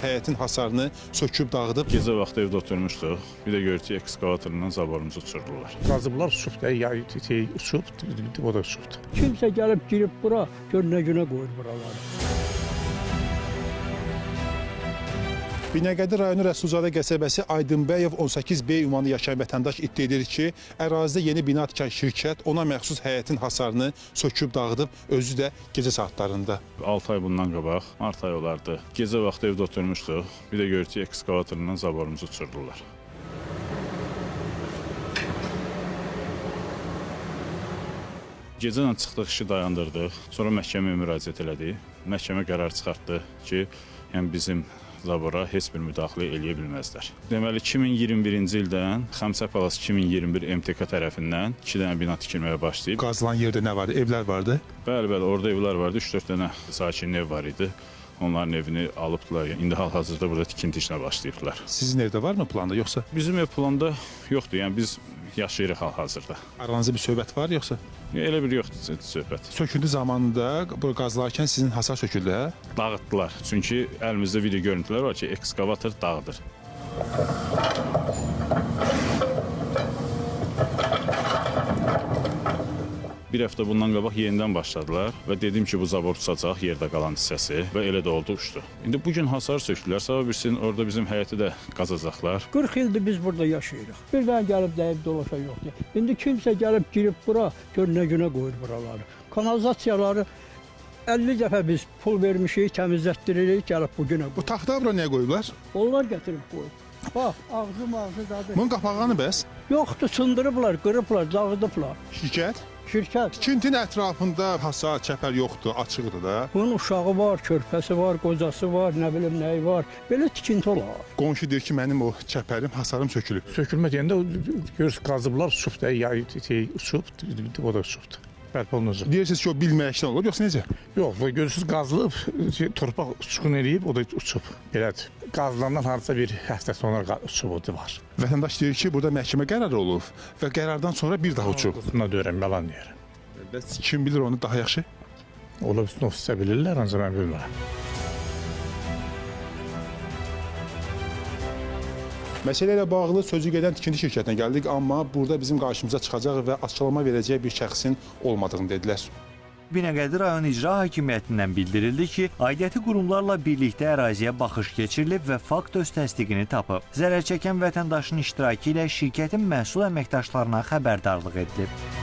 həyətin hasarını söküb dağıdıb. Gecə vaxtı evdə oturmuşduq. Bir də görürük ki, ekskavatorla zaborumuzu uçurdular. Qazıblar uçub da, uçub, o da uçubdu. Kimsə gəlib girib bura, gör nə günə qoyur buraları. Binəqədi rayonu Rəsulzadə qəsəbəsi Aydınbəyev 18B ünvanlı yaşayan vətəndaş iddia edir ki, ərazidə yeni bina tikan şirkət ona məxsus həyətin hasarını söküb dağıdıb, özü də gecə saatlarında. 6 ay bundan qabaq, mart ayı olardı. Gecə vaxtı evdə oturmuşduq. Bir də görürük ki, ekskavatorla zaborumuzu uçurdular. Gecədən çıxdıq, işi dayandırdıq. Sonra məhkəməyə müraciət elədik. Məhkəmə qərar çıxartdı ki, yəni bizim zabora heç bir müdaxilə eləyə bilməzlər. Deməli, 2021-ci ildən Xəmsə Palas 2021 MTK tərəfindən 2 dənə bina tikilməyə başlayıb. Qazılan yerdə nə vardı? Evlər vardı. Bəli, orada evlər vardı. 3-4 dənə sakinin ev var idi. Onların evini alıbdılar. İndi hal-hazırda burada tikinti işinə başlayıblar. Sizin evdə varmı planda yoxsa? Bizim ev planda yoxdur. Yəni biz yaşayırıq hal-hazırda. Aranızda bir söhbət var yoxsa? Elə bir yoxdur söhbət. Söküntü zamanında bu qazılarkən sizin hasar söküldü, hə? Dağıtdılar. Çünki əlimizdə video görüntülər var ki, ekskavator dağıdır. Bir həftə bundan qabaq yenidən başladılar və dedim ki, bu zabor uçacaq, yerdə qalan hissəsi və elə də oldu, uçdu. İndi bugün hasar sökdülər, sabah birsin orada bizim həyəti də qazacaqlar. 40 ildir biz burada yaşayırıq. Bir dənə gəlib dəyib dolaşa yoxdur. İndi kimsə gəlib girib bura, gör nə günə qoyur buraları. Kanalizasiyaları 50 dəfə biz pul vermişik, təmizlətdiririk, gəlib bu günə. Bu taxta bura nəyə qoyublar? Onlar gətirib qoyub. Bax, ağzı dadı. Bunun qapağını bəs? Yoxdur, sındırıblar, qırıblar, dağıdıblar. Şirkət? Şirkət. Tikintinin ətrafında hasar, çəpər yoxdur, açıqdır da. Bunun uşağı var, körpəsi var, qocası var, nə bilim nəyi var. Belə tikinti olar. Qonşu deyir ki, mənim o çəpərim, hasarım sökülüb. Sökülmə deyəndə görürsünüz qazıblar uçub da, uçub, o da uçubdu. Bərpa olunacaq. Deyirsiniz ki, o bilməkdən olub, yoxsa necə? Yox, görürsünüz qazılıb, torpaq uçqun eləyib, o da uçub. Belədir. Qazılandan harca bir həftə sonra uçub o da var. Vətəndaş deyir ki, burada məhkəmə qərarı olub və qərardan sonra bir daha uçub. Buna deyirəm, yalan deyirəm. Bəs kim bilir onu daha yaxşı? Ola bütün ofisdə bilirlər, ancaq mən bilmirəm. Məsələ ilə bağlı sözü gedən tikinti şirkətinə gəldik, amma burada bizim qarşımıza çıxacaq və açıqlama verəcək bir şəxsin olmadığını dedilər. Binəqədi rayon icra hakimiyyətindən bildirildi ki, aidiyyəti qurumlarla birlikdə əraziyə baxış keçirilib və fakt öz təsdiqini tapıb. Zərər çəkən vətəndaşın iştirakı ilə şirkətin məhsul əməkdaşlarına xəbərdarlıq edilib.